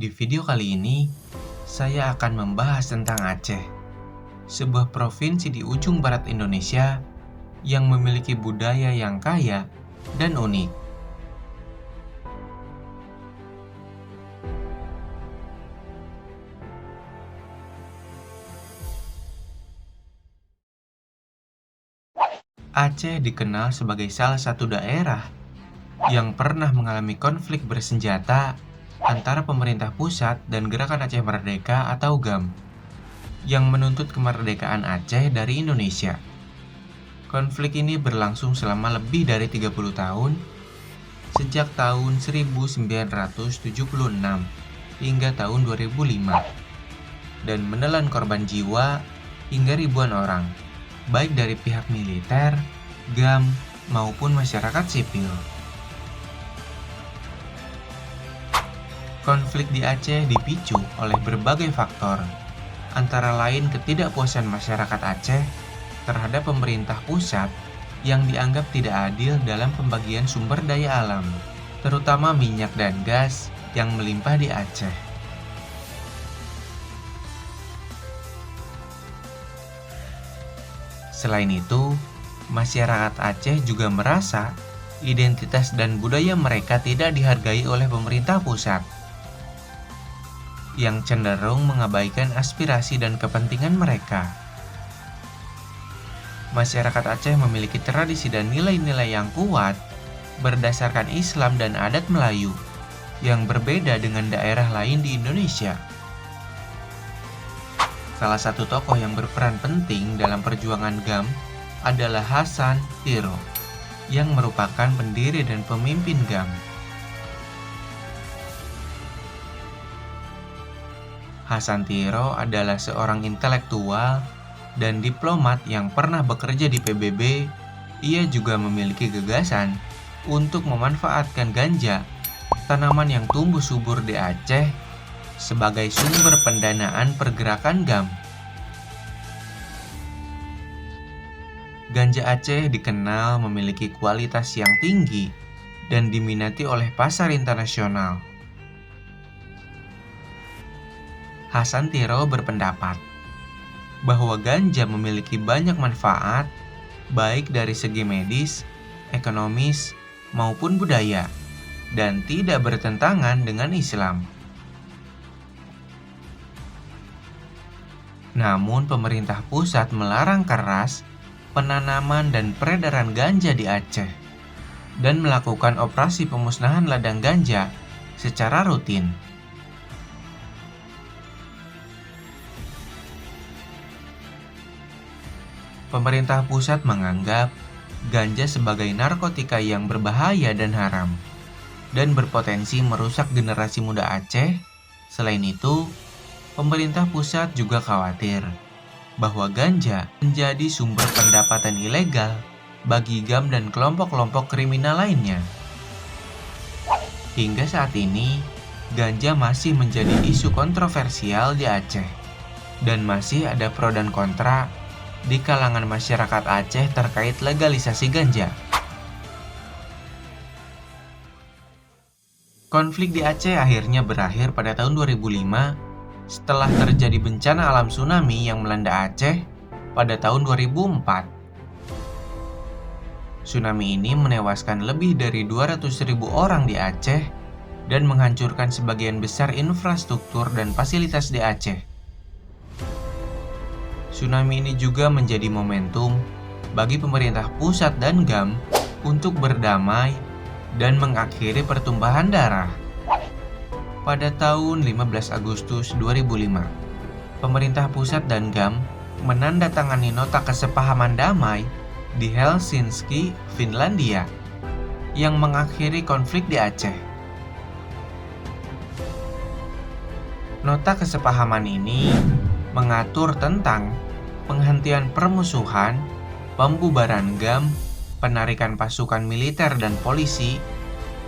Di video kali ini, saya akan membahas tentang Aceh, sebuah provinsi di ujung barat Indonesia yang memiliki budaya yang kaya dan unik. Aceh dikenal sebagai salah satu daerah yang pernah mengalami konflik bersenjata antara pemerintah pusat dan Gerakan Aceh Merdeka atau GAM yang menuntut kemerdekaan Aceh dari Indonesia. Konflik ini berlangsung selama lebih dari 30 tahun, sejak tahun 1976 hingga tahun 2005, dan menelan korban jiwa hingga ribuan orang, baik dari pihak militer, GAM, maupun masyarakat sipil. Konflik di Aceh dipicu oleh berbagai faktor, antara lain ketidakpuasan masyarakat Aceh terhadap pemerintah pusat yang dianggap tidak adil dalam pembagian sumber daya alam, terutama minyak dan gas yang melimpah di Aceh. Selain itu, masyarakat Aceh juga merasa identitas dan budaya mereka tidak dihargai oleh pemerintah pusat, yang cenderung mengabaikan aspirasi dan kepentingan mereka. Masyarakat Aceh memiliki tradisi dan nilai-nilai yang kuat berdasarkan Islam dan adat Melayu yang berbeda dengan daerah lain di Indonesia. Salah satu tokoh yang berperan penting dalam perjuangan GAM adalah Hasan Tiro, yang merupakan pendiri dan pemimpin GAM. Hasan Tiro adalah seorang intelektual dan diplomat yang pernah bekerja di PBB. Ia juga memiliki gagasan untuk memanfaatkan ganja, tanaman yang tumbuh subur di Aceh, sebagai sumber pendanaan pergerakan GAM. Ganja Aceh dikenal memiliki kualitas yang tinggi dan diminati oleh pasar internasional. Hasan Tiro berpendapat bahwa ganja memiliki banyak manfaat, baik dari segi medis, ekonomis, maupun budaya, dan tidak bertentangan dengan Islam. Namun, pemerintah pusat melarang keras penanaman dan peredaran ganja di Aceh dan melakukan operasi pemusnahan ladang ganja secara rutin. Pemerintah pusat menganggap ganja sebagai narkotika yang berbahaya dan haram, dan berpotensi merusak generasi muda Aceh. Selain itu, pemerintah pusat juga khawatir bahwa ganja menjadi sumber pendapatan ilegal bagi GAM dan kelompok-kelompok kriminal lainnya. Hingga saat ini, ganja masih menjadi isu kontroversial di Aceh, dan masih ada pro dan kontra di kalangan masyarakat Aceh terkait legalisasi ganja. Konflik di Aceh akhirnya berakhir pada tahun 2005 setelah terjadi bencana alam tsunami yang melanda Aceh pada tahun 2004. Tsunami ini menewaskan lebih dari 200.000 orang di Aceh dan menghancurkan sebagian besar infrastruktur dan fasilitas di Aceh. Tsunami ini juga menjadi momentum bagi pemerintah pusat dan GAM untuk berdamai dan mengakhiri pertumpahan darah. Pada tahun 15 Agustus 2005, pemerintah pusat dan GAM menandatangani nota kesepahaman damai di Helsinki, Finlandia, yang mengakhiri konflik di Aceh. Nota kesepahaman ini mengatur tentang penghentian permusuhan, pembubaran GAM, penarikan pasukan militer dan polisi,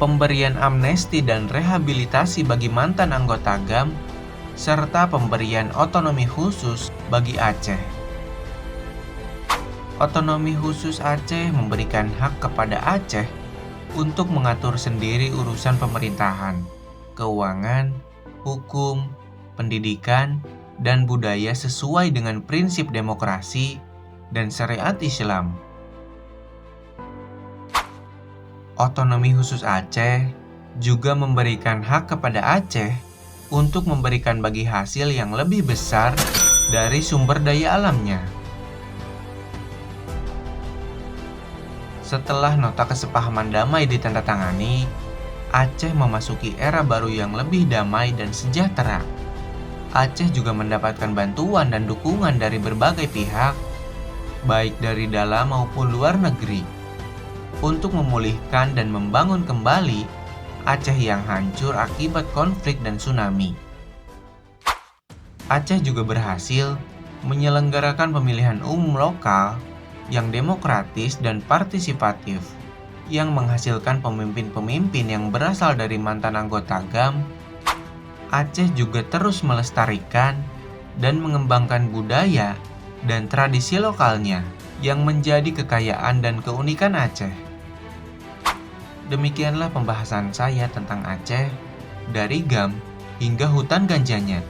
pemberian amnesti dan rehabilitasi bagi mantan anggota GAM, serta pemberian otonomi khusus bagi Aceh. Otonomi khusus Aceh memberikan hak kepada Aceh untuk mengatur sendiri urusan pemerintahan, keuangan, hukum, pendidikan, dan budaya sesuai dengan prinsip demokrasi dan syariat Islam. Otonomi khusus Aceh juga memberikan hak kepada Aceh untuk memberikan bagi hasil yang lebih besar dari sumber daya alamnya. Setelah nota kesepahaman damai ditandatangani, Aceh memasuki era baru yang lebih damai dan sejahtera. Aceh juga mendapatkan bantuan dan dukungan dari berbagai pihak, baik dari dalam maupun luar negeri, untuk memulihkan dan membangun kembali Aceh yang hancur akibat konflik dan tsunami. Aceh juga berhasil menyelenggarakan pemilihan umum lokal yang demokratis dan partisipatif, yang menghasilkan pemimpin-pemimpin yang berasal dari mantan anggota GAM. Aceh juga terus melestarikan dan mengembangkan budaya dan tradisi lokalnya yang menjadi kekayaan dan keunikan Aceh. Demikianlah pembahasan saya tentang Aceh, dari GAM hingga hutan ganjanya.